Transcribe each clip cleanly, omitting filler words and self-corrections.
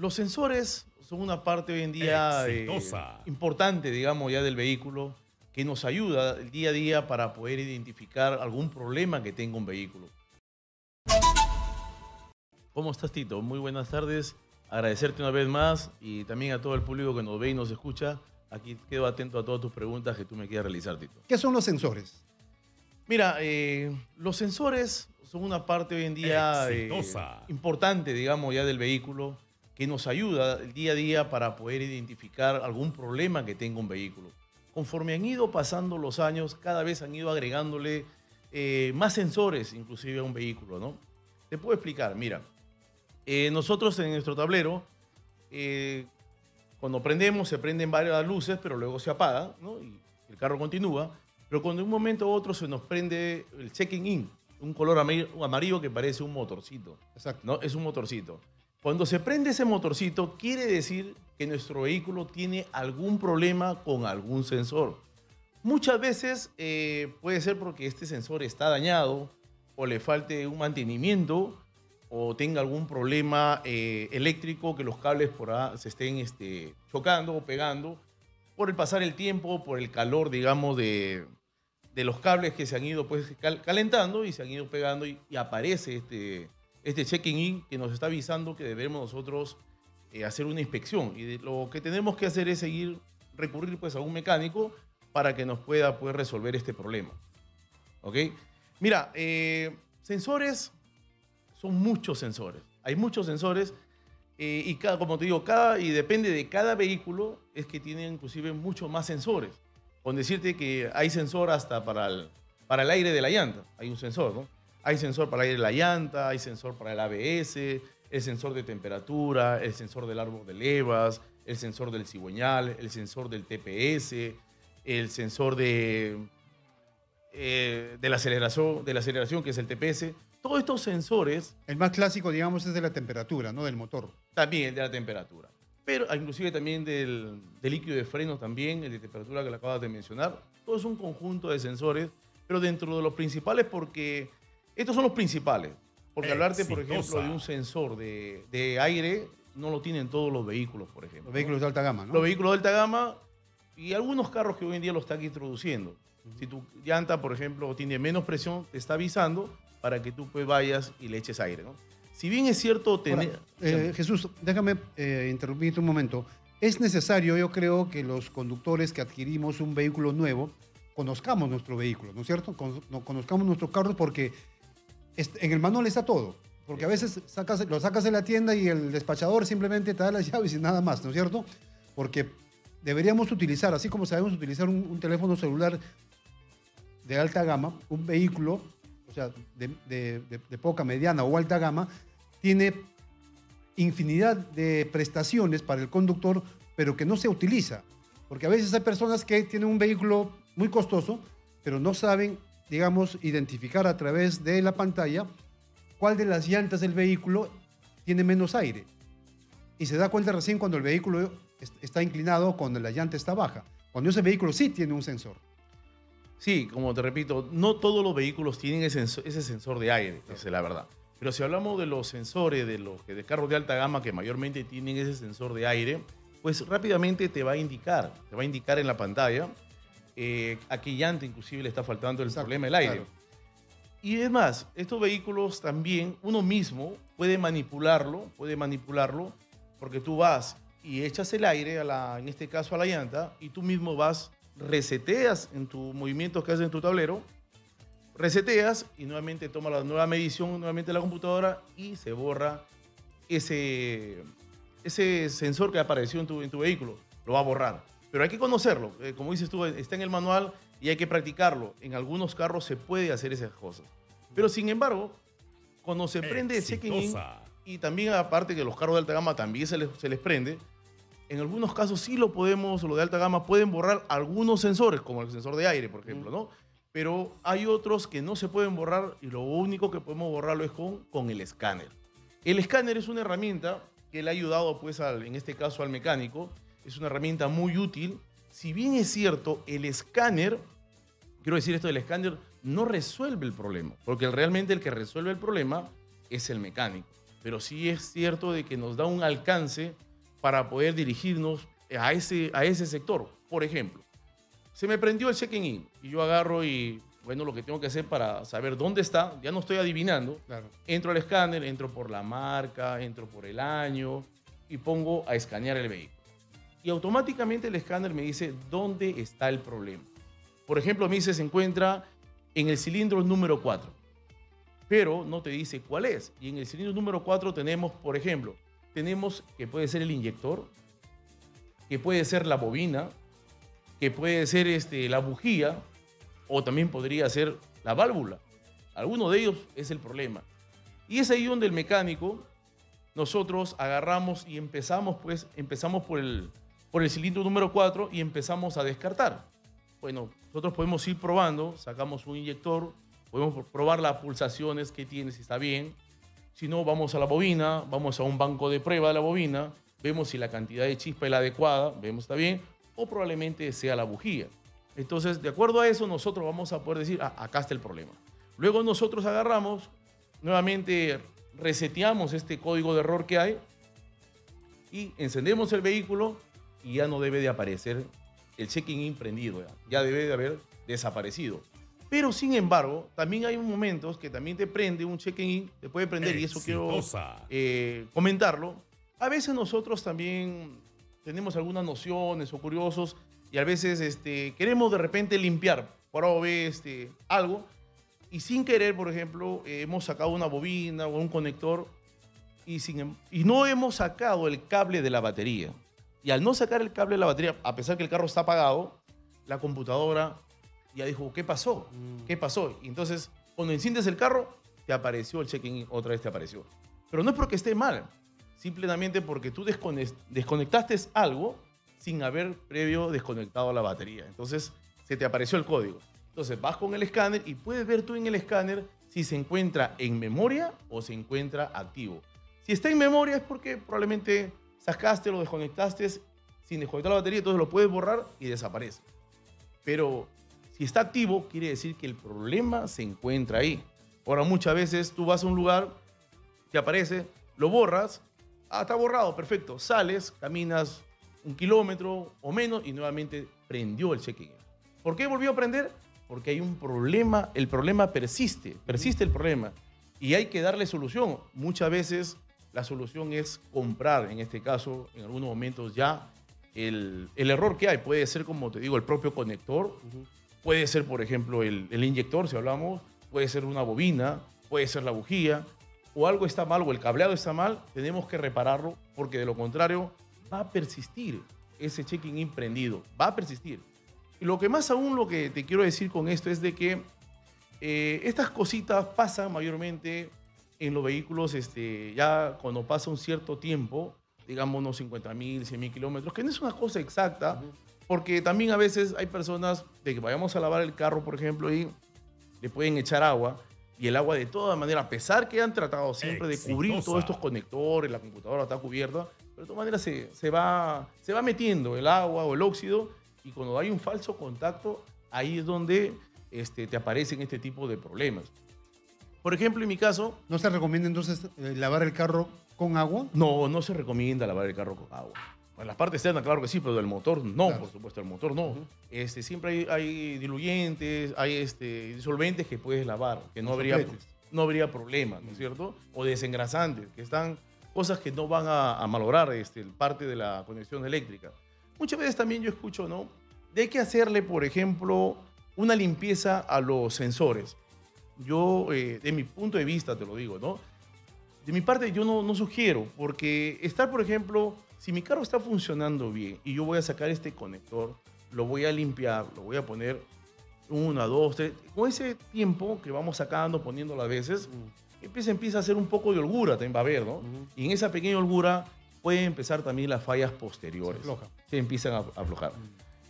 Los sensores son una parte hoy en día importante, digamos, ya del vehículo, que nos ayuda el día a día para poder identificar algún problema que tenga un vehículo. ¿Cómo estás, Tito? Muy buenas tardes. Agradecerte una vez más y también a todo el público que nos ve y nos escucha. Aquí quedo atento a todas tus preguntas que tú me quieras realizar, Tito. ¿Qué son los sensores? Mira, los sensores son una parte hoy en día importante, digamos, ya del vehículo, que nos ayuda el día a día para poder identificar algún problema que tenga un vehículo. Conforme han ido pasando los años, cada vez han ido agregándole más sensores, inclusive a un vehículo, ¿no? Te puedo explicar, mira, nosotros en nuestro tablero, cuando prendemos, se prenden varias luces, pero luego se apaga, ¿no? Y el carro continúa. Pero cuando de un momento a otro se nos prende el checking in, un color amarillo que parece un motorcito. Exacto. ¿No? Es un motorcito. Cuando se prende ese motorcito, quiere decir que nuestro vehículo tiene algún problema con algún sensor. Muchas veces puede ser porque este sensor está dañado o le falte un mantenimiento o tenga algún problema eléctrico, que los cables por ahí se estén chocando o pegando por el pasar el tiempo, por el calor, digamos, de los cables que se han ido pues, calentando y se han ido pegando y aparece este checking in que nos está avisando que debemos nosotros hacer una inspección. Y lo que tenemos que hacer es recurrir pues, a un mecánico para que nos pueda pues, resolver este problema. ¿Ok? Mira, sensores, son muchos sensores. Hay muchos sensores y como te digo, y depende de cada vehículo, es que tiene inclusive muchos más sensores. Con decirte que hay sensor hasta para el aire de la llanta. Hay un sensor, ¿no? Hay sensor para el aire de la llanta, hay sensor para el ABS, el sensor de temperatura, el sensor del árbol de levas, el sensor del cigüeñal, el sensor del TPS, el sensor de la aceleración, que es el TPS. Todos estos sensores... El más clásico, digamos, es de la temperatura, ¿no? Del motor. También el de la temperatura. Pero inclusive también del líquido de freno también, el de temperatura que le acabas de mencionar. Todo es un conjunto de sensores, pero dentro de los principales, porque estos son los principales. Porque hablarte, por ejemplo, de un sensor de aire, no lo tienen todos los vehículos, por ejemplo. Los vehículos de alta gama, ¿no? Los vehículos de alta gama y algunos carros que hoy en día lo están introduciendo. Si tu llanta, por ejemplo, tiene menos presión, te está avisando para que tú pues vayas y le eches aire, ¿no? Si bien es cierto tener... Jesús, déjame interrumpirte un momento. Es necesario, yo creo, que los conductores que adquirimos un vehículo nuevo conozcamos nuestro vehículo, ¿no es cierto? Conozcamos nuestros carros porque en el manual está todo. Porque a veces lo sacas de la tienda y el despachador simplemente te da las llaves y nada más, ¿no es cierto? Porque deberíamos utilizar, así como sabemos utilizar un teléfono celular de alta gama, un vehículo, o sea, de poca, mediana o alta gama, tiene infinidad de prestaciones para el conductor, pero que no se utiliza. Porque a veces hay personas que tienen un vehículo muy costoso, pero no saben, digamos, identificar a través de la pantalla cuál de las llantas del vehículo tiene menos aire. Y se da cuenta recién cuando el vehículo está inclinado, cuando la llanta está baja. Cuando ese vehículo sí tiene un sensor. Sí, como te repito, no todos los vehículos tienen ese sensor de aire, esa es la verdad. Pero si hablamos de los sensores de carros de alta gama que mayormente tienen ese sensor de aire, pues rápidamente te va a indicar en la pantalla a qué llanta inclusive le está faltando el problema del aire. Claro. Y es más, estos vehículos también uno mismo puede manipularlo porque tú vas y echas el aire, en este caso a la llanta, y tú mismo reseteas en tus movimientos que haces en tu tablero, reseteas y nuevamente toma la nueva medición nuevamente la computadora y se borra ese sensor que apareció en tu vehículo. Lo va a borrar. Pero hay que conocerlo. Como dices tú, está en el manual y hay que practicarlo. En algunos carros se puede hacer esas cosas. Pero sin embargo, cuando se prende el checking in, y también aparte que los carros de alta gama también se les prende, en algunos casos sí los de alta gama pueden borrar algunos sensores, como el sensor de aire, por ejemplo, ¿no? Pero hay otros que no se pueden borrar y lo único que podemos borrarlo es con el escáner. El escáner es una herramienta que le ha ayudado, pues, en este caso al mecánico. Es una herramienta muy útil. Si bien es cierto, el escáner, quiero decir esto del escáner, no resuelve el problema, porque realmente el que resuelve el problema es el mecánico. pero sí es cierto de que nos da un alcance para poder dirigirnos a ese sector. Por ejemplo, se me prendió el checking in y yo agarro y, bueno, lo que tengo que hacer para saber dónde está, ya no estoy adivinando, Claro. entro al escáner, entro por la marca, entro por el año y pongo a escanear el vehículo. Y automáticamente el escáner me dice dónde está el problema. Por ejemplo, me dice se encuentra en el cilindro número 4, pero no te dice cuál es. Y en el cilindro número 4 tenemos, por ejemplo, tenemos que puede ser el inyector, que puede ser la bobina, que puede ser la bujía, o también podría ser la válvula. Alguno de ellos es el problema. Y es ahí donde el mecánico, nosotros agarramos y empezamos por el cilindro número 4 y empezamos a descartar. Bueno, nosotros podemos ir probando, sacamos un inyector, podemos probar las pulsaciones que tiene, si está bien. Si no, vamos a la bobina, vamos a un banco de prueba de la bobina, vemos si la cantidad de chispa es la adecuada, vemos si está bien, o probablemente sea la bujía. Entonces, de acuerdo a eso, nosotros vamos a poder decir, acá está el problema. Luego nosotros agarramos, nuevamente reseteamos este código de error que hay y encendemos el vehículo y ya no debe de aparecer el checking-in prendido, ya debe de haber desaparecido. Pero, sin embargo, también hay momentos que también te prende un check-in, te puede prender, y eso quiero comentarlo. A veces nosotros también tenemos algunas nociones o curiosos y a veces queremos de repente limpiar por A o B algo y sin querer, por ejemplo, hemos sacado una bobina o un conector y no hemos sacado el cable de la batería. Y al no sacar el cable de la batería, a pesar que el carro está apagado, la computadora ya dijo, ¿qué pasó? ¿Qué pasó? Y entonces, cuando enciendes el carro, te apareció el check-in, otra vez te apareció. Pero no es porque esté mal, simplemente porque tú desconectaste algo sin haber previo desconectado la batería. Entonces, se te apareció el código. Entonces, vas con el escáner y puedes ver tú en el escáner si se encuentra en memoria o se encuentra activo. Si está en memoria es porque probablemente sacaste, lo desconectaste sin desconectar la batería, entonces lo puedes borrar y desaparece. Pero si está activo, quiere decir que el problema se encuentra ahí. Ahora, muchas veces tú vas a un lugar, te aparece, lo borras, está borrado, perfecto. Sales, caminas 1 kilómetro o menos y nuevamente prendió el check-in. ¿Por qué volvió a prender? Porque hay un problema, el problema persiste el problema y hay que darle solución. Muchas veces la solución es comprar, en este caso, en algunos momentos ya, el error que hay. Puede ser, como te digo, el propio conector, puede ser, por ejemplo, el inyector, si hablamos, puede ser una bobina, puede ser la bujía, o algo está mal, o el cableado está mal, tenemos que repararlo, porque de lo contrario va a persistir ese check-in prendido, va a persistir. Y lo que más aún, lo que te quiero decir con esto es de que estas cositas pasan mayormente en los vehículos ya cuando pasa un cierto tiempo, digamos unos 50.000, 100.000 kilómetros, que no es una cosa exacta, porque también a veces hay personas de que vayamos a lavar el carro, por ejemplo, y le pueden echar agua, y el agua de todas maneras, a pesar que han tratado siempre de cubrir todos estos conectores, la computadora está cubierta, pero de todas maneras se va metiendo el agua o el óxido, y cuando hay un falso contacto, ahí es donde te aparecen este tipo de problemas. Por ejemplo, en mi caso... ¿No se recomienda entonces lavar el carro con agua? No, no se recomienda lavar el carro con agua. En la parte externa, claro que sí, pero del motor no, claro. Por supuesto, el motor no. Siempre hay diluyentes, hay disolventes que puedes lavar, que no habría problema, ¿no es cierto? O desengrasantes, que están cosas que no van a malograr parte de la conexión eléctrica. Muchas veces también yo escucho, ¿no? De que hacerle, por ejemplo, una limpieza a los sensores. Yo, de mi punto de vista, te lo digo, ¿no? De mi parte, yo no sugiero, porque estar, por ejemplo, si mi carro está funcionando bien y yo voy a sacar este conector, lo voy a limpiar, lo voy a poner 1, 2, 3, con ese tiempo que vamos sacando, poniéndolo a veces, empieza a hacer un poco de holgura, también va a haber, ¿no? Y en esa pequeña holgura pueden empezar también las fallas posteriores. Se empiezan a aflojar.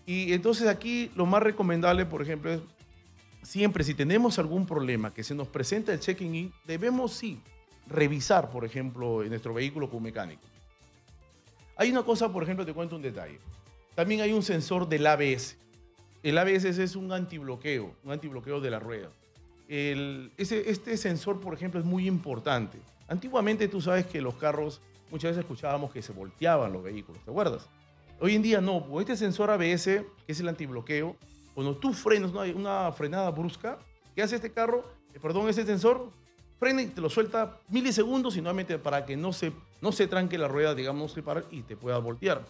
Y entonces aquí lo más recomendable, por ejemplo, es siempre si tenemos algún problema que se nos presenta el checking-in, debemos sí revisar, por ejemplo, en nuestro vehículo con un mecánico. Hay una cosa, por ejemplo, te cuento un detalle. También hay un sensor del ABS. El ABS es un antibloqueo de la rueda. Este sensor, por ejemplo, es muy importante. Antiguamente tú sabes que los carros, muchas veces escuchábamos que se volteaban los vehículos, ¿te acuerdas? Hoy en día no, con este sensor ABS, que es el antibloqueo, cuando tú frenas una frenada brusca, ¿qué hace este carro? Ese sensor frena y te lo suelta milisegundos y nuevamente para que no se tranque la rueda, digamos, no se pare y te pueda voltear.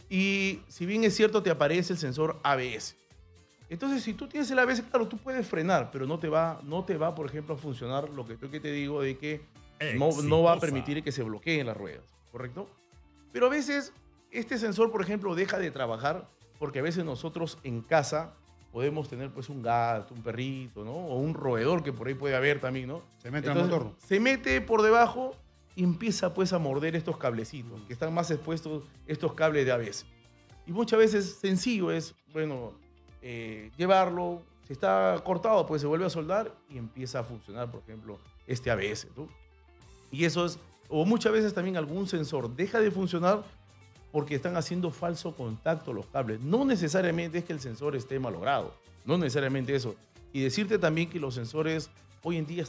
Y si bien es cierto, te aparece el sensor ABS. Entonces, si tú tienes el ABS, claro, tú puedes frenar, pero no te va, por ejemplo, a funcionar lo que te digo de que no va a permitir que se bloqueen las ruedas, ¿correcto? Pero a veces este sensor, por ejemplo, deja de trabajar porque a veces nosotros en casa podemos tener pues un gato, un perrito, ¿no? O un roedor que por ahí puede haber también, ¿no? Se mete al motor. Se mete por debajo y empieza pues a morder estos cablecitos, que están más expuestos estos cables de ABS. Y muchas veces sencillo es, bueno, llevarlo, si está cortado pues se vuelve a soldar y empieza a funcionar, por ejemplo, este ABS, ¿no? Y eso es, o muchas veces también algún sensor deja de funcionar porque están haciendo falso contacto los cables. No necesariamente es que el sensor esté malogrado, no necesariamente eso. Y decirte también que los sensores hoy en día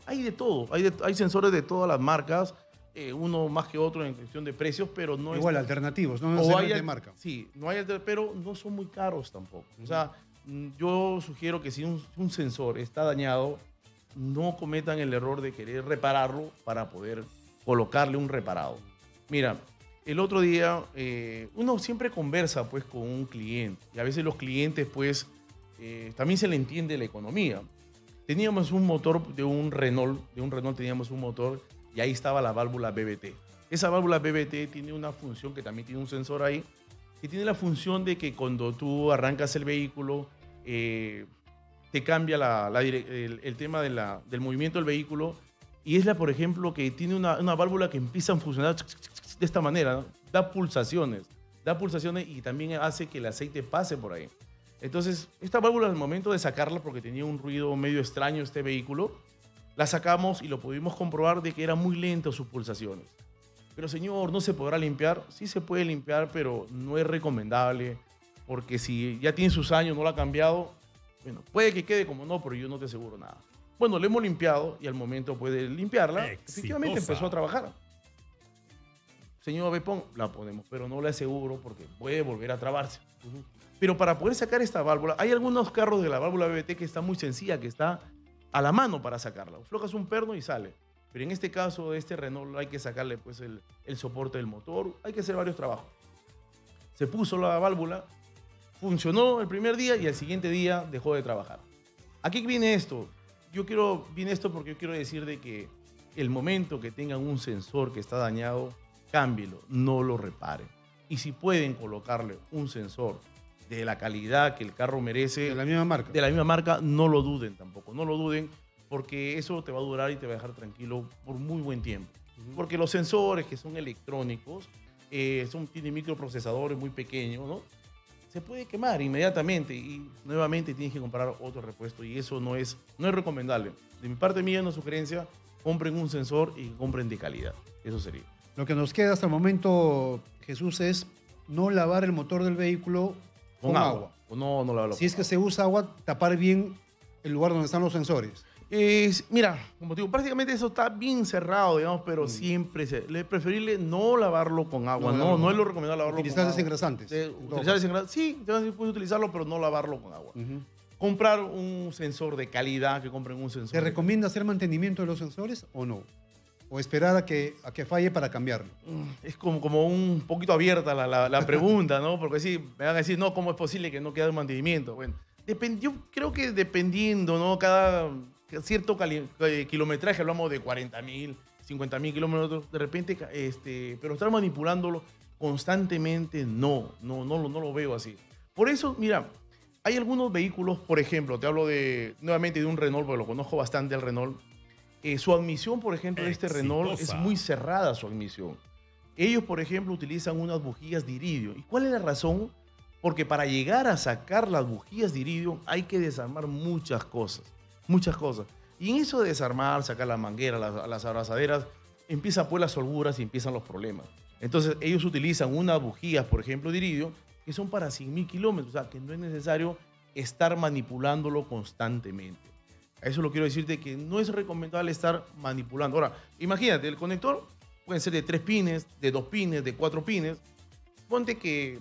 hay de todo, hay sensores de todas las marcas, uno más que otro en cuestión de precios, pero no igual es... alternativos, no necesariamente de marca. Sí, pero no son muy caros tampoco. O sea, yo sugiero que si un sensor está dañado, no cometan el error de querer repararlo para poder colocarle un reparado. Mira, el otro día uno siempre conversa pues con un cliente y a veces los clientes pues también se le entiende la economía. Teníamos un motor de un Renault teníamos un motor y ahí estaba la válvula BBT. Esa válvula BBT tiene una función que también tiene un sensor ahí, que tiene la función de que cuando tú arrancas el vehículo, te cambia el tema del movimiento del vehículo y es por ejemplo, que tiene una válvula que empieza a funcionar de esta manera, ¿no? Da pulsaciones y también hace que el aceite pase por ahí. Entonces, esta válvula al momento de sacarla, porque tenía un ruido medio extraño este vehículo, la sacamos y lo pudimos comprobar de que eran muy lentas sus pulsaciones. Pero señor, ¿no se podrá limpiar? Sí se puede limpiar, pero no es recomendable, porque si ya tiene sus años, no la ha cambiado, bueno, puede que quede como no, pero yo no te aseguro nada. Bueno, le hemos limpiado y al momento puede limpiarla. Efectivamente empezó a trabajar. Señor Bepón, la ponemos, pero no le aseguro porque puede volver a trabarse. Pero para poder sacar esta válvula, hay algunos carros de la válvula BBT que está muy sencilla, que está a la mano para sacarla. Aflojas un perno y sale. Pero en este caso, este Renault, hay que sacarle pues, el soporte del motor, hay que hacer varios trabajos. Se puso la válvula, funcionó el primer día y al siguiente día dejó de trabajar. Aquí viene esto. Viene esto porque yo quiero decir de que el momento que tengan un sensor que está dañado, cámbielo, no lo reparen. Y si pueden colocarle un sensor de la calidad que el carro merece, de la misma marca, no lo duden tampoco, no lo duden, porque eso te va a durar y te va a dejar tranquilo por muy buen tiempo. Porque los sensores que son electrónicos, tienen microprocesadores muy pequeños, ¿no? Se puede quemar inmediatamente y nuevamente tienes que comprar otro repuesto y eso no es recomendable. De mi parte mía, una sugerencia, compren un sensor y compren de calidad. Eso sería. Lo que nos queda hasta el momento, Jesús, es no lavar el motor del vehículo con agua. No lavarlo. Si es que se usa agua, tapar bien el lugar donde están los sensores. Mira, como te digo, prácticamente eso está bien cerrado, digamos, pero siempre es preferible no lavarlo con agua. No es lo recomendable lavarlo utilizar con agua. desengrasantes. Utilizar desengrasantes. Sí, puedes utilizarlo, pero no lavarlo con agua. Comprar un sensor de calidad, que compren un sensor. ¿Se recomienda hacer mantenimiento de los sensores o no? ¿O esperar a que falle para cambiarlo? Es como un poquito abierta la pregunta, ¿no? Porque sí, me van a decir, no, ¿cómo es posible que no quede mantenimiento? Bueno, yo creo que dependiendo, ¿no? Cada cierto kilometraje, hablamos de 40.000, 50.000 kilómetros, de repente, pero estar manipulándolo constantemente, no lo veo así. Por eso, mira, hay algunos vehículos, por ejemplo, te hablo nuevamente de un Renault, porque lo conozco bastante el Renault. Su admisión, por ejemplo, de este Renault es muy cerrada su admisión. Ellos, por ejemplo, utilizan unas bujías de iridio. ¿Y cuál es la razón? Porque para llegar a sacar las bujías de iridio hay que desarmar muchas cosas. Y en eso de desarmar, sacar la manguera, las abrazaderas, empiezan pues las holguras y empiezan los problemas. Entonces ellos utilizan unas bujías, por ejemplo, de iridio, que son para 100.000 kilómetros. O sea, que no es necesario estar manipulándolo constantemente. A eso lo quiero decirte que no es recomendable estar manipulando. Ahora, imagínate, el conector puede ser de 3 pines, de 2 pines, de 4 pines. Ponte que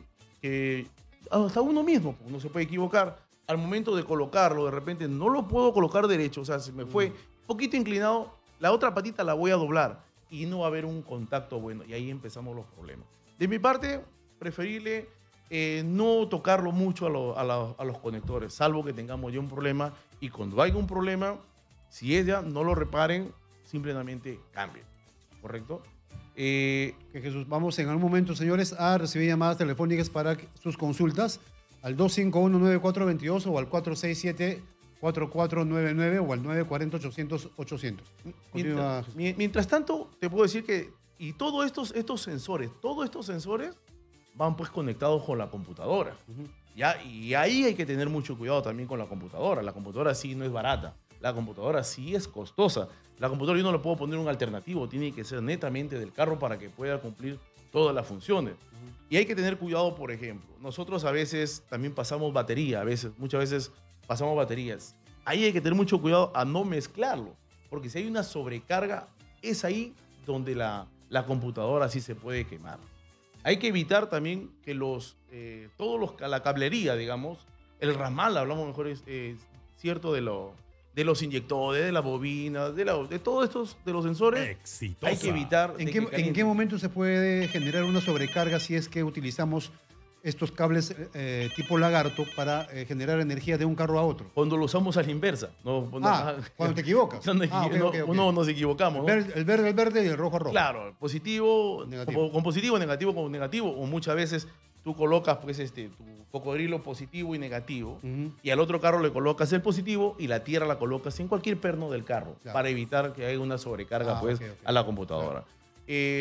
hasta uno mismo, pues, uno se puede equivocar. Al momento de colocarlo, de repente no lo puedo colocar derecho, o sea, se me fue un poquito inclinado, la otra patita la voy a doblar y no va a haber un contacto bueno y ahí empezamos los problemas. De mi parte, preferible no tocarlo mucho a los conectores, salvo que tengamos ya un problema y cuando haya un problema, si es ya, no lo reparen, simplemente cambien, ¿correcto? Que Jesús, vamos en algún momento, señores, a recibir llamadas telefónicas para sus consultas al 251-9422 o al 467-4499 o al 940-800-800. Mientras tanto, te puedo decir que y todos estos sensores van pues conectados con la computadora. ¿Ya? Y ahí hay que tener mucho cuidado también con la computadora. La computadora sí no es barata. La computadora sí es costosa. La computadora yo no le puedo poner un alternativo. Tiene que ser netamente del carro para que pueda cumplir todas las funciones. Y hay que tener cuidado, por ejemplo. Nosotros a veces también pasamos batería. Muchas veces pasamos baterías. Ahí hay que tener mucho cuidado a no mezclarlo. Porque si hay una sobrecarga, es ahí donde la computadora sí se puede quemar. Hay que evitar también que la cablería, digamos, el ramal, hablamos mejor, cierto, de los inyectores, de la bobina, de todos estos, de los sensores. Exitosa. Hay que evitar. ¿En qué momento se puede generar una sobrecarga si es que utilizamos estos cables tipo lagarto para generar energía de un carro a otro? Cuando lo usamos a la inversa. Cuando te equivocas. Okay. Nos equivocamos. El verde y el rojo. Claro, positivo, negativo. con positivo, negativo con negativo. O muchas veces tú colocas pues, tu cocodrilo positivo y negativo y al otro carro le colocas el positivo y la tierra la colocas en cualquier perno del carro para evitar que haya una sobrecarga a la computadora. Claro.